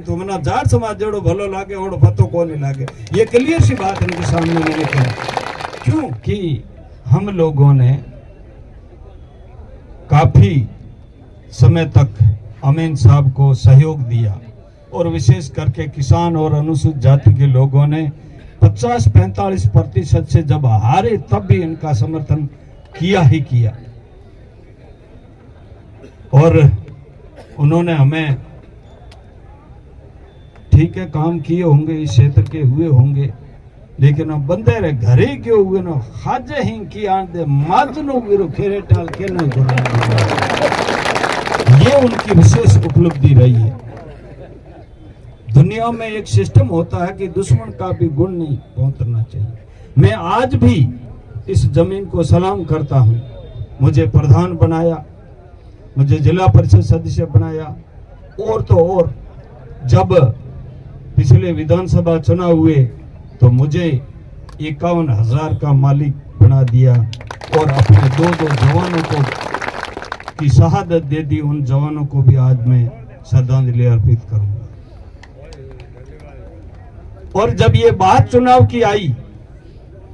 तो मना जाट समाज जोड़ो भलो लागे और पतो को नहीं लागे। ये क्लियर सी बात इनके सामने मैंने कही। क्यों कि हम लोगों ने काफी समय तक अमीन साहब को सहयोग दिया और विशेष करके किसान और अनुसूचित जाति के लोगों ने 50-45% से जब हारे तब भी इनका समर्थन किया ही किया। और उन्होंने हमें ठीक है काम किए होंगे, इस क्षेत्र के हुए होंगे, लेकिन अब बंदे रे घरे क्यों हुए ना खाजे ही की आंदे माजनो गिरो खेरे टाल के नहीं गुना। ये उनकी विशेष उपलब्धि रही है। दुनिया में एक सिस्टम होता है कि दुश्मन का भी गुण नहीं पहुंचना चाहिए। मैं आज भी इस जमीन को सलाम करता हूं। मुझे प्रधान बनाया, मुझे जिला परिषद सदस्य बनाया, और तो और जब पिछले विधानसभा चुनाव हुए तो मुझे 51,000 का मालिक बना दिया और अपने दो जवानों को की शहादत दे दी। उन जवानों को भी आज मैं श्रद्धांजलि अर्पित करूंगा। और जब ये बात चुनाव की आई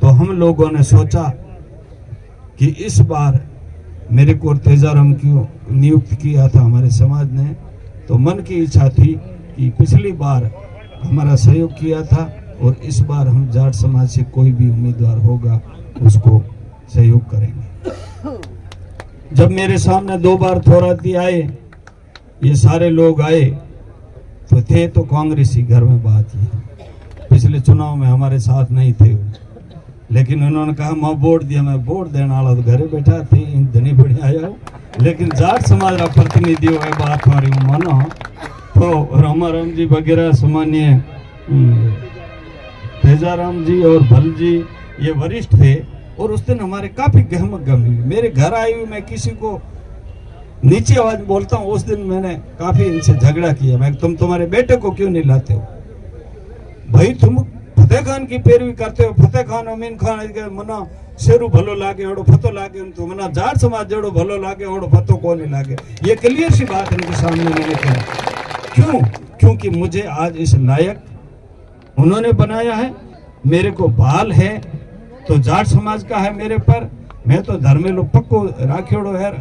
तो हम लोगों ने सोचा कि इस बार मेरे को तेजाराम की नियुक्त किया था हमारे समाज ने, तो मन की इच्छा थी कि पिछली बार हमारा सहयोग किया था और इस बार हम जाट समाज से कोई भी उम्मीदवार होगा उसको सहयोग करेंगे। जब मेरे सामने 2 बार थोराती आए, ये सारे लोग आए तो थे तो कांग्रेसी घर में बात ही। पिछले चुनाव में हमारे साथ नहीं थे, लेकिन उन्होंने कहा मैं वोट दिया, मैं वोट देने वाला तो घरे बैठा थी धनी बढ़िया आया, लेकिन जाट समाज का प्रतिनिधि है बात हमारी मानो तो रामाराम जी वगैरह सामान्य तेजाराम जी और भल जी ये वरिष्ठ थे। और उस दिन हमारे काफी गहमत गमी हुई। मेरे घर आई हुई मैं किसी को नीचे आवाज बोलता हूँ, उस दिन मैंने काफी इनसे झगड़ा किया। मैं तुम तुम्हारे बेटे को क्यों नहीं लाते हो भाई, तुम फतेह खान की पैरवी करते हो। फतेह खान अमीन खान मना शेरू भलो लागे ओडो फतो लागे, तो मना जाट समाज जोड़ो भलो लागे ओडो फतो को नहीं लागे। ये क्लियर सी बात इनके सामने मैंने कही। क्यों? क्योंकि मुझे आज इस लायक उन्होंने बनाया है। मेरे को बाल है तो जाट समाज का है मेरे पर, मैं तो धर्मे लो पक्को राखेड़ो है,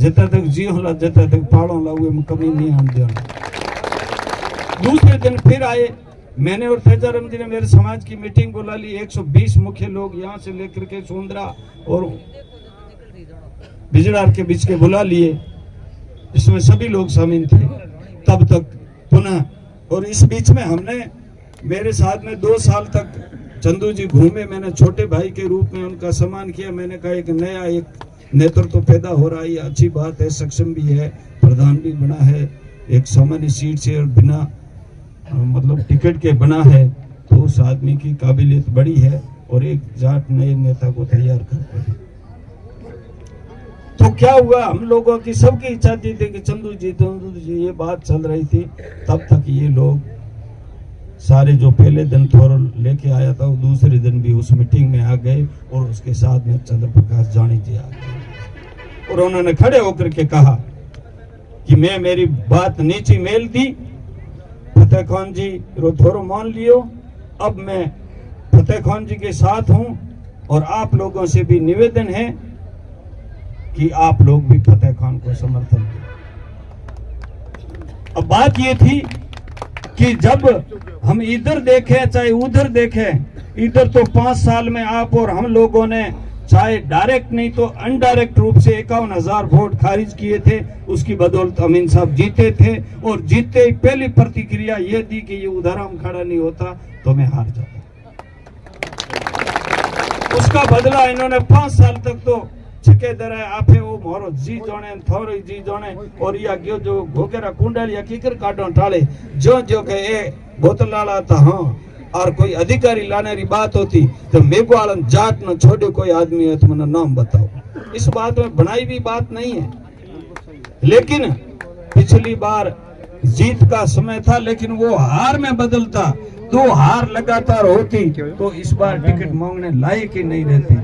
जितना तक जियो ला जितना तक पाड़ो ला हुए कमी नहीं आन देना। दूसरे दिन फिर आए, मैंने और तेजाराम जी ने मेरे समाज की मीटिंग बुला ली। 120 मुख्य लोग यहाँ से लेकर के सोंदरा और बिजड़ार के बीच के बुला लिए, इसमें सभी लोग शामिल थे। तब तक पुनः, और इस बीच में हमने मेरे साथ में 2 साल तक चंदू जी घूमे, मैंने छोटे भाई के रूप में उनका सम्मान किया। मैंने कहा एक नया एक नेतृत्व तो पैदा हो रहा है, ये अच्छी बात है, सक्षम भी है, प्रधान भी बना है, एक सामान्य सीट से और बिना मतलब टिकट के बना है, तो उस आदमी की काबिलियत बड़ी है और एक जाट नए नेता को तैयार करते हैं। तो क्या हुआ, हम लोगों की सबकी इच्छा थी कि चंदू जी ये बात चल रही थी। तब तक ये लोग सारे जो पहले दिन थोड़ा लेके आया था वो दूसरे दिन भी उस मीटिंग में आ गए और उसके साथ में चंद्र प्रकाश जानी जी आ गए और उन्होंने खड़े होकर के कहा कि मैं मेरी बात नीची मेल दी, फतेह खान जी रो थोड़ा मान लियो, अब मैं फतेह खान जी के साथ हूं और आप लोगों से भी निवेदन है कि आप लोग भी फतेह खान को समर्थन दें। अब बात ये थी कि जब हम इधर देखें चाहे उधर देखें, इधर तो 5 साल में आप और हम लोगों ने चाहे डायरेक्ट नहीं तो अनडायरेक्ट रूप से 51,000 वोट खारिज किए थे। उसकी बदौलत अमीन साहब जीते थे और जीते ही पहली प्रतिक्रिया ये दी कि ये उधाराम खड़ा नहीं होता तो मैं हार जाता। उसका बदला इन्होंने 5 साल तक तो ठेकेदार आपे वो मोरो जी जोने थोड़ी जी जोने और या क्यों जो घोकेरा कुंडल या कीकर काटो टाले जो जो के ए बोतल लाला था। हाँ, और कोई अधिकारी लाने की बात होती तो मेघवालन जाट न छोड़े कोई आदमी है तो मना नाम बताओ। इस बात में बनाई भी बात नहीं है, लेकिन पिछली बार जीत का समय था लेकिन वो हार में बदलता, 2 हार लगातार होती तो इस बार टिकट मांगने लायक ही नहीं रहती।